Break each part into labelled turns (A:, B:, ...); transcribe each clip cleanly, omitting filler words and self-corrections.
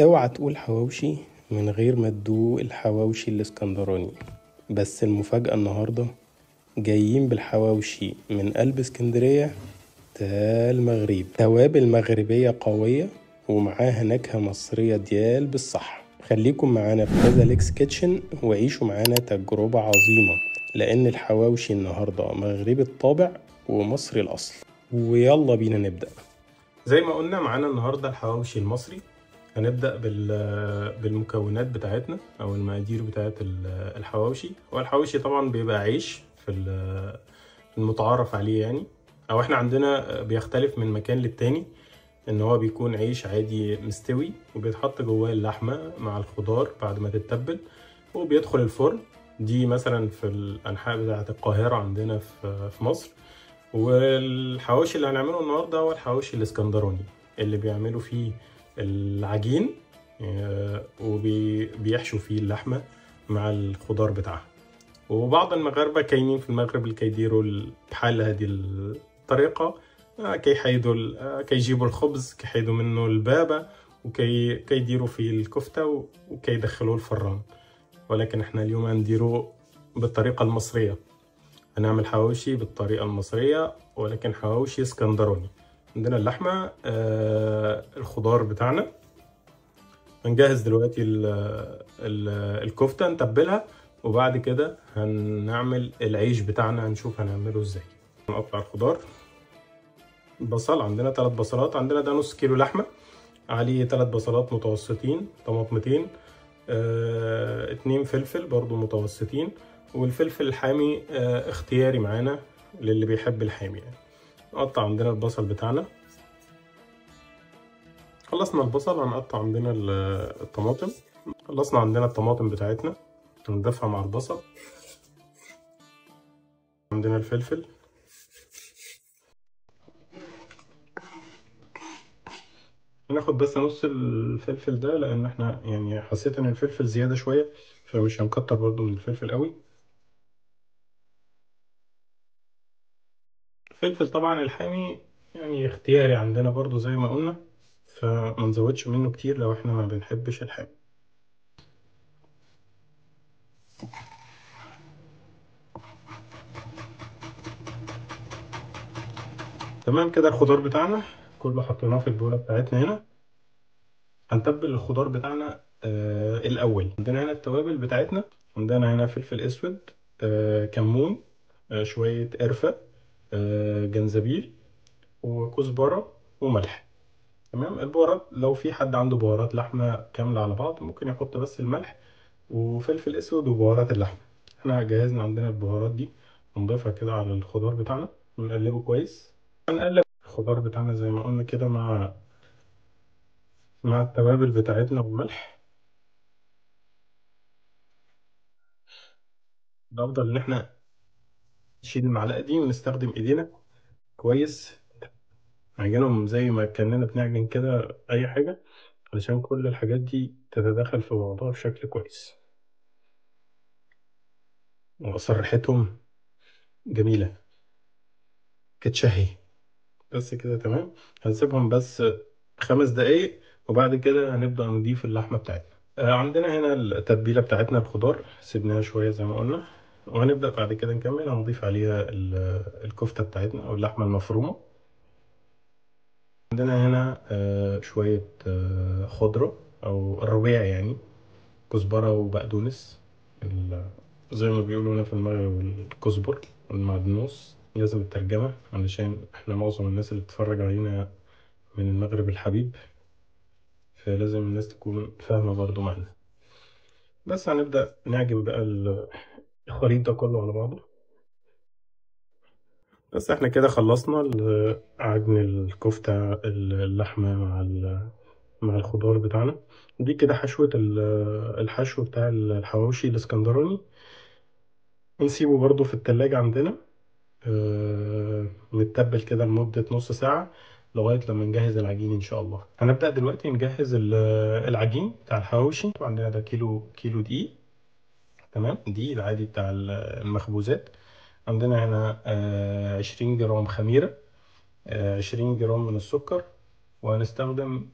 A: اوعى تقول حواوشي من غير ما تدوق الحواوشي الاسكندراني. بس المفاجأة النهاردة جايين بالحواوشي من قلب اسكندرية تا المغرب، توابل مغربية قوية ومعاها نكهة مصرية ديال بالصح. خليكم معانا في كذا ليكس كيتشن وعيشوا معانا تجربة عظيمة، لأن الحواوشي النهاردة مغربي الطابع ومصري الأصل. ويلا بينا نبدأ. زي ما قلنا معانا النهاردة الحواوشي المصري. هنبدأ بالمكونات بتاعتنا أو المقادير بتاعت الحواوشي. والحواوشي طبعا بيبقى عيش في المتعارف عليه يعني، أو احنا عندنا بيختلف من مكان للتاني، إن هو بيكون عيش عادي مستوي وبيتحط جواه اللحمة مع الخضار بعد ما تتبل وبيدخل الفرن. دي مثلا في الأنحاء بتاعت القاهرة عندنا في مصر. والحواوشي اللي هنعمله النهارده هو الحواوشي الاسكندراني اللي بيعملوا فيه العجين وبيحشوا فيه اللحمة مع الخضار بتاعها. وبعض المغاربة كاينين في المغرب اللي كيديروا بحال هذه الطريقة، كيجيبوا الخبز كيحيدوا منه البابة وكيديروا فيه الكفتة وكيدخلوه الفران. ولكن احنا اليوم هنديروه بالطريقة المصرية. هنعمل حواوشي بالطريقة المصرية ولكن حواوشي اسكندراني. عندنا اللحمة، الخضار بتاعنا. هنجهز دلوقتي الكفتة نتبلها، وبعد كده هنعمل العيش بتاعنا هنشوف هنعمله ازاي. نقطع الخضار. البصل عندنا 3 بصلات، عندنا ده نص كيلو لحمة عليه 3 بصلات متوسطين، طماطمتين، 2 فلفل برضو متوسطين. والفلفل الحامي اختياري معانا للي بيحب الحامي يعني. نقطع عندنا البصل بتاعنا. خلصنا البصل هنقطع عندنا الطماطم. خلصنا عندنا الطماطم بتاعتنا هنضيفها مع البصل. عندنا الفلفل. هناخد بس نص الفلفل ده لان احنا يعني حسيت ان الفلفل زيادة شوية، فمش هنكتر برضو من الفلفل قوي. الفلفل طبعا الحامي يعني اختياري عندنا برضو زي ما قلنا، فما نزودش منه كتير لو احنا ما بنحبش الحامي. تمام كده الخضار بتاعنا كله حطيناه في البولة بتاعتنا هنا. هنتبل الخضار بتاعنا الأول. عندنا هنا التوابل بتاعتنا، عندنا هنا فلفل أسود، كمون، شوية قرفة، جنزبيل وكزبرة وملح. تمام. البهارات لو في حد عنده بهارات لحمة كاملة على بعض ممكن يحط بس الملح وفلفل أسود وبهارات اللحمة. احنا جهزنا عندنا البهارات دي، نضيفها كده على الخضار بتاعنا ونقلبه كويس. هنقلب الخضار بتاعنا زي ما قلنا كده مع التوابل بتاعتنا والملح. الأفضل إن احنا نشيل المعلقة دي ونستخدم إيدينا كويس، نعجنهم زي ما كأننا بنعجن كده أي حاجة، علشان كل الحاجات دي تتداخل في بعضها بشكل كويس. وأصل ريحتهم جميلة كتشهي. بس كده تمام. هنسيبهم بس 5 دقايق وبعد كده هنبدأ نضيف اللحمة بتاعتنا. عندنا هنا التتبيلة بتاعتنا الخضار سيبناها شوية زي ما قلنا، وهنبدأ بعد كده نكمل هنضيف عليها الكفتة بتاعتنا أو اللحمة المفرومة. عندنا هنا شوية خضرة أو الربيع يعني، كزبرة وبقدونس. زي ما بيقولوا هنا في المغرب الكزبر والمعدنوس، لازم الترجمة علشان احنا معظم الناس اللي بتتفرج علينا من المغرب الحبيب، فلازم الناس تكون فاهمة برضو معنا. بس هنبدأ نعجن بقى الخليط ده كله على بعضه. بس احنا كده خلصنا عجن الكفتة اللحمة مع الخضار بتاعنا. دي كده حشوة الحشو بتاع الحواوشي الاسكندراني. ونسيبه برضو في التلاجة عندنا متبل كده لمدة نص ساعة لغاية لما نجهز العجين إن شاء الله. هنبدأ دلوقتي نجهز العجين بتاع الحواوشي. عندنا ده كيلو دقيق. تمام. دي العادي بتاع المخبوزات. عندنا هنا 20 جرام خميرة، 20 جرام من السكر، وهنستخدم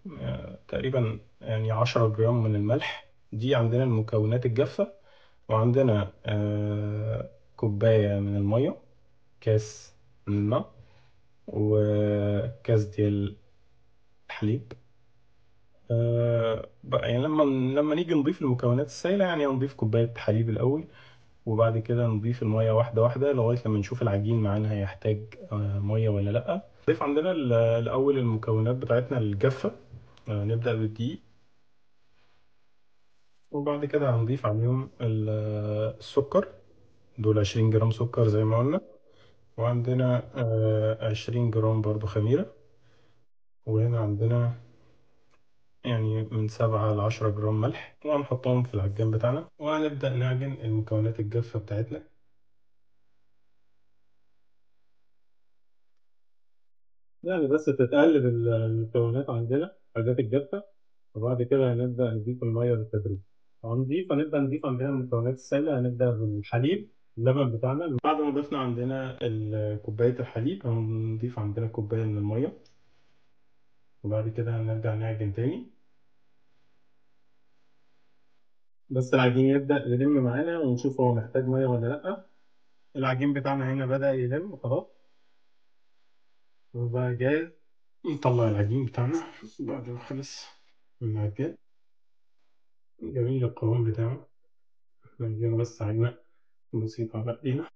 A: تقريبا يعني 10 جرام من الملح. دي عندنا المكونات الجافة. وعندنا كوباية من المية، كاس من الماء، وكاس ديال الحليب. بقى يعني لما نيجي نضيف المكونات السائلة، يعني نضيف كوباية حليب الأول، وبعد كده نضيف المية واحدة واحدة لغاية لما نشوف العجين معانا هيحتاج مية ولا لأ. نضيف عندنا الأول المكونات بتاعتنا الجافة. نبدأ بالدقيق، وبعد كده هنضيف عليهم السكر. دول 20 جرام سكر زي ما قلنا. وعندنا 20 جرام برضو خميرة. وهنا عندنا يعني من 7 ل10 جرام ملح، وهنحطهم في العجان بتاعنا، وهنبدأ نعجن المكونات الجافة بتاعتنا. يعني بس تتقلب المكونات عندنا، الحاجات الجافة، وبعد كده هنبدأ نضيف المية بالتدريج. هنبدأ نضيف عندنا المكونات السائلة. هنبدأ بالحليب، اللبن بتاعنا. بعد ما ضفنا عندنا كوباية الحليب، هنضيف عندنا كوباية من المية، وبعد كده هنرجع نعجن تاني. بس العجين يبدأ يلم معانا، ونشوف هو محتاج مية ولا لأ. العجين بتاعنا هنا بدأ يلم خلاص، وبقى جاهز. نطلع العجين بتاعنا بعد ما خلص من العجان. جميل القوام بتاعه. عندنا بس عجنة بسيطة على إيدينا.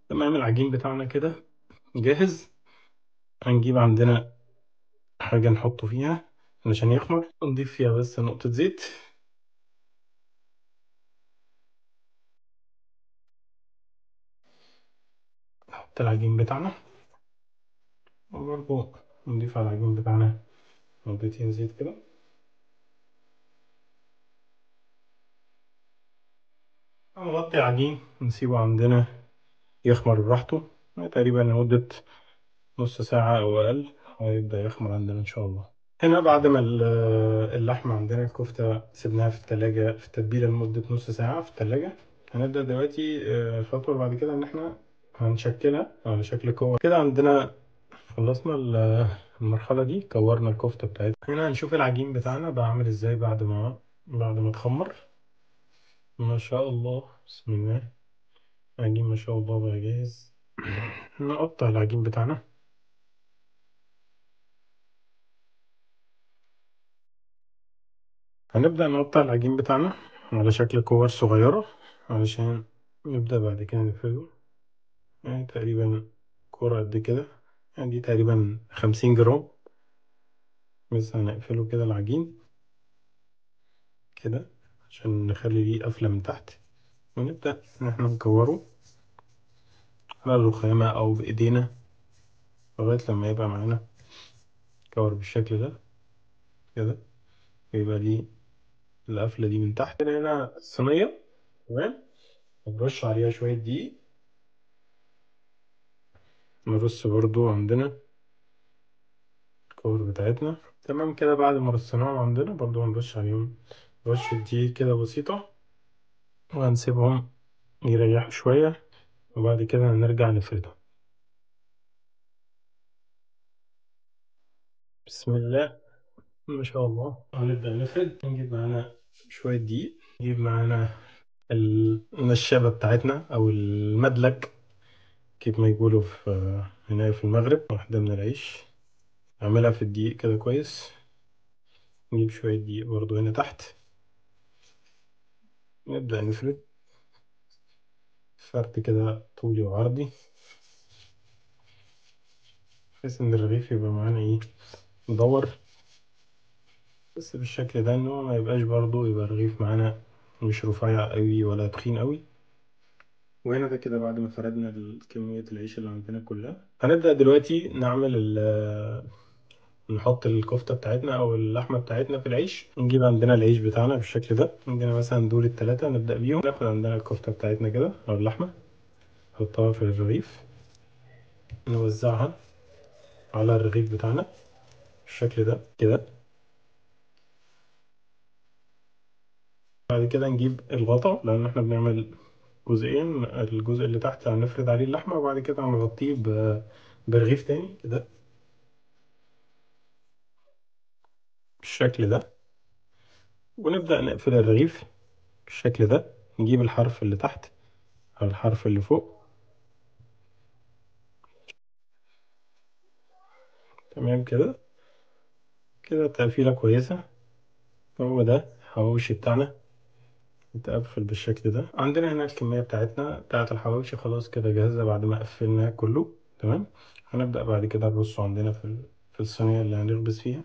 A: تمام، العجين بتاعنا كده جاهز. هنجيب عندنا حاجة نحطه فيها علشان يخمر، نضيف فيها بس نقطة زيت. نحط العجين بتاعنا، وبرضه نضيف على العجين بتاعنا نقطتين زيت كده. هنغطي العجين ونسيبه عندنا يخمر براحته، تقريبا لمدة نص ساعة أو أقل، هيبدأ يخمر عندنا إن شاء الله. هنا بعد ما اللحمة عندنا الكفتة سيبناها في التلاجة في التتبيلة لمدة نص ساعة في التلاجة. هنبدأ دلوقتي الخطوة بعد كده إن إحنا هنشكلها على شكل كور كده. عندنا خلصنا المرحلة دي، كورنا الكفتة بتاعتنا. هنا هنشوف العجين بتاعنا بقى عامل إزاي بعد ما اتخمر. ما شاء الله، بسم الله. العجين ما شاء الله بقى جاهز. نقطع العجين بتاعنا. هنبدأ نقطع العجين بتاعنا على شكل كور صغيرة، علشان نبدأ بعد كده نفرده. يعني تقريبا كورة قد كده، يعني دي تقريبا 50 جرام. بس هنقفله كده العجين كده عشان نخلي ليه قفلة من تحت، ونبدأ إن احنا نكوره على الرخامة أو بإيدينا لغاية لما يبقى معانا كور بالشكل ده كده، ويبقى ليه القفلة دي من تحت. هنا الصينية، تمام. نرش عليها شوية دقيق. نرص برضو عندنا الكور بتاعتنا. تمام كده، بعد ما رصيناهم عندنا برضو هنرش عليهم رشة دقيق كده بسيطة، وهنسيبهم يريحوا شوية، وبعد كده هنرجع نفردهم. بسم الله، ما شاء الله. هنبدأ نفرد. نجيب معانا شوية دقيق، نجيب معانا النشابة بتاعتنا أو المدلك، كيف ما يقولوا في هنا في المغرب. واحدة من العيش، نعملها في الدقيق كده كويس. نجيب شوية دقيق برضو هنا تحت، نبدأ نفرد فرد كده طولي وعرضي، بحيث إن الرغيف يبقى معانا إيه، مدور. بس بالشكل ده، إن هو ما يبقاش برضو يبقى الرغيف معانا مش رفيع قوي ولا تخين قوي. وهنا ده كده بعد ما فردنا كمية العيش اللي عندنا كلها، هنبدأ دلوقتي نحط الكفتة بتاعتنا أو اللحمة بتاعتنا في العيش. نجيب عندنا العيش بتاعنا بالشكل ده، عندنا مثلا دول التلاتة نبدأ بيهم. ناخد عندنا الكفتة بتاعتنا كده أو اللحمة، نحطها في الرغيف، نوزعها على الرغيف بتاعنا بالشكل ده كده. بعد كده نجيب الغطا، لأن احنا بنعمل جزئين. الجزء اللي تحت هنفرد عليه اللحمة، وبعد كده هنغطيه برغيف تاني كده. بالشكل ده، ونبدأ نقفل الرغيف بالشكل ده. نجيب الحرف اللي تحت على الحرف اللي فوق. تمام كده، كده تقفيلة كويسة. هو ده الحواوشي بتاعنا متقفل بالشكل ده. عندنا هنا الكمية بتاعتنا بتاعت الحواوشي خلاص كده جاهزة بعد ما قفلناه كله. تمام، هنبدأ بعد كده نرصه عندنا في الصينية اللي هنخبز فيها.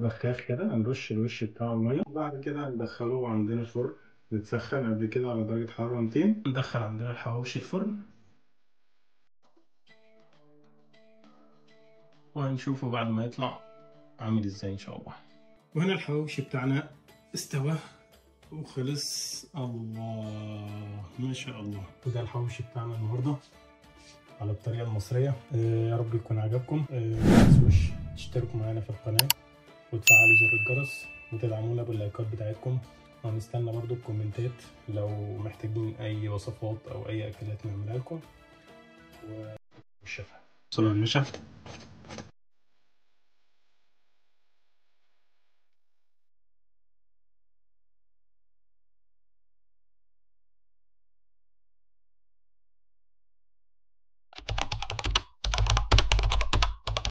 A: بخاخ كده هنرش الوش بتاعه المية، وبعد كده هندخله عندنا الفرن يتسخن قبل كده على درجة حرارة 200. ندخل عندنا الحواوشي الفرن وهنشوفه بعد ما يطلع عامل ازاي ان شاء الله. وهنا الحواوشي بتاعنا استوى وخلص. الله ما شاء الله. وده الحواوشي بتاعنا النهارده على الطريقة المصرية. يا رب يكون عجبكم. ما تنسوش تشتركوا معانا في القناة وتفعلوا زر الجرس وتدعمونا باللايكات بتاعتكم، وهنستنى برضو الكومنتات لو محتاجين اي وصفات او اي اكلات نعملها لكم. والشفا. صلوا على النبي.